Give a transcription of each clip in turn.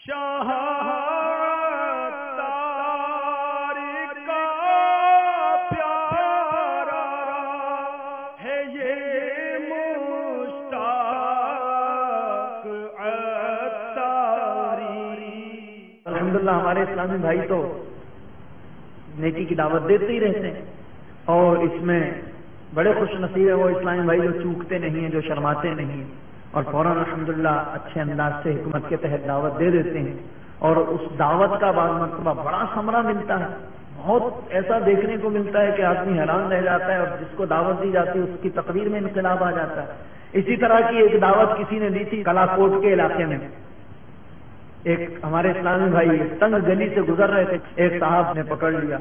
شاہ تار کا پیارا ہے یہ مشتاق عطاری۔ الحمدللہ ہمارے اسلامی بھائی تو نیکی کی دعوت دیتے ہی رہتے ہیں، اور اس میں بڑے خوش نصیب ہیں وہ اسلامی بھائی جو چوکتے نہیں ہیں، جو شرماتے نہیں ہیں، اور فوراً الحمدللہ اچھے انداز سے حکمت کے تحت دعوت دے دیتے ہیں، اور اس دعوت کا بعض مرتبہ بڑا ثمرہ ملتا ہے۔ بہت ایسا دیکھنے کو ملتا ہے کہ آدمی حیران رہ جاتا ہے، اور جس کو دعوت دی جاتی ہے اس کی تقریر میں انقلاب آ جاتا ہے۔ اسی طرح کی ایک دعوت کسی نے دی تھی کلا کوٹ کے علاقے میں۔ ایک ہمارے اسلامی بھائی تنگ گلی سے گزر رہے تھے، ایک صاحب نے پکڑ لیا،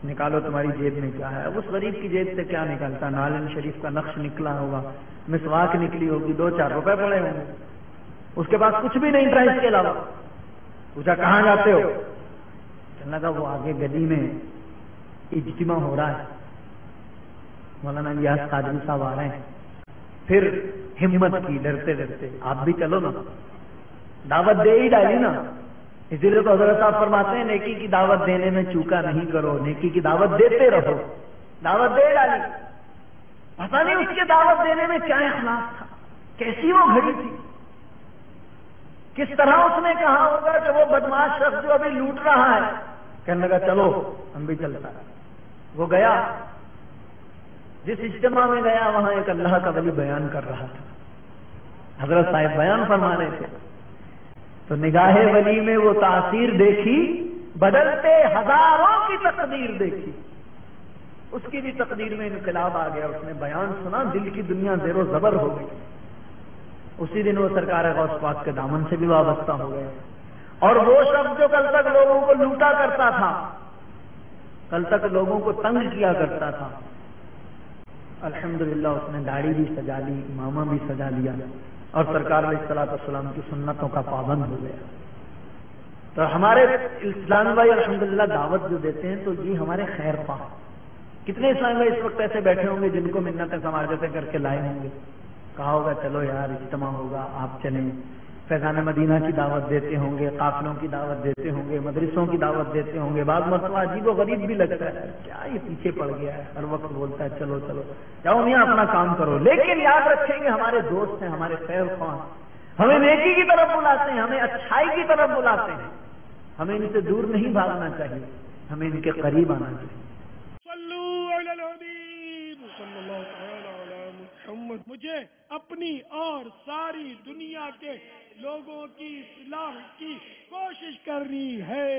نکالو تمہاری جیب میں کیا ہے۔ اس غریب کی جیب سے کیا نکلتا، نالن شریف کا نقش نکلا ہوگا، مسواک نکلی ہوگی، 2-4 روپے پڑے ہوں گے، اس کے پاس کچھ بھی نہیں تھا اس کے علاوہ۔ پوچھا کہاں جاتے ہو؟ کہنے لگا وہ آگے گلی میں اجتماع ہو رہا ہے، مولانا الیاس قادری صاحب آ رہے ہیں۔ پھر ہمت کی ڈرتے ڈرتے، آپ بھی چلو نا، دعوت دے ہی ڈالی نا۔ اسی لیے تو حضرت صاحب فرماتے ہیں نیکی کی دعوت دینے میں چوکا نہیں کرو، نیکی کی دعوت دیتے رہو۔ دعوت دے ڈالی، پتہ نہیں اس کے دعوت دینے میں کیا اخلاص تھا، کیسی وہ گھڑی تھی، کس طرح اس نے کہا ہوگا کہ وہ بدماش شخص جو ابھی لوٹ رہا ہے، کہنے لگا چلو ہم بھی چلتا ہے۔ وہ گیا، جس اجتماع میں گیا وہاں ایک اللہ کا ولی بیان کر رہا تھا، حضرت صاحب بیان فرما رہے تھے، تو نگاہ ولی میں وہ تاثیر دیکھی، بدلتے ہزاروں کی تقدیر دیکھی، اس کی بھی تقدیر میں انقلاب آ گیا۔ اس نے بیان سنا، دل کی دنیا زیر و زبر ہو گئی۔ اسی دن وہ سرکار غوث پاک کے دامن سے بھی وابستہ ہو گئے، اور وہ شخص جو کل تک لوگوں کو لوٹا کرتا تھا، کل تک لوگوں کو تنگ کیا کرتا تھا، الحمدللہ اس نے داڑھی بھی سجا لی، امامہ بھی سجا لیا، اور سرکار علیہ الصلوۃ والسلام کی سنتوں کا پابند ہو گیا۔ تو ہمارے اسلامی بھائی الحمدللہ دعوت جو دیتے ہیں تو یہ ہمارے خیر خواہ۔ کتنے اسلامی بھائی اس وقت ایسے بیٹھے ہوں گے جن کو منتیں سماجتیں کر کے لائے ہوں گے، کہا ہوگا چلو یار اجتماع ہوگا آپ چلیں، فیضان مدینہ کی دعوت دیتے ہوں گے، قافلوں کی دعوت دیتے ہوں گے، مدرسوں کی دعوت دیتے ہوں گے، بعض مرتبہ عجیب و غریب بھی لگتا ہے، کیا یہ پیچھے پڑ گیا ہے، ہر وقت بولتا ہے چلو چلو، جاؤ میاں اپنا کام کرو۔ لیکن یاد رکھیں گے ہمارے دوست ہیں، ہمارے خیر خواہ، ہمیں نیکی کی طرف بلاتے ہیں، ہمیں اچھائی کی طرف بلاتے ہیں، ہمیں ان سے دور نہیں بھاگنا چاہیے، ہمیں ان کے قریب آنا چاہیے۔ صلو علی الحبیب صلی اللہ تعالی علی محمد۔ مجھے اپنی اور ساری دنیا کے لوگوں کی اصلاح کی کوشش کرنی ہے۔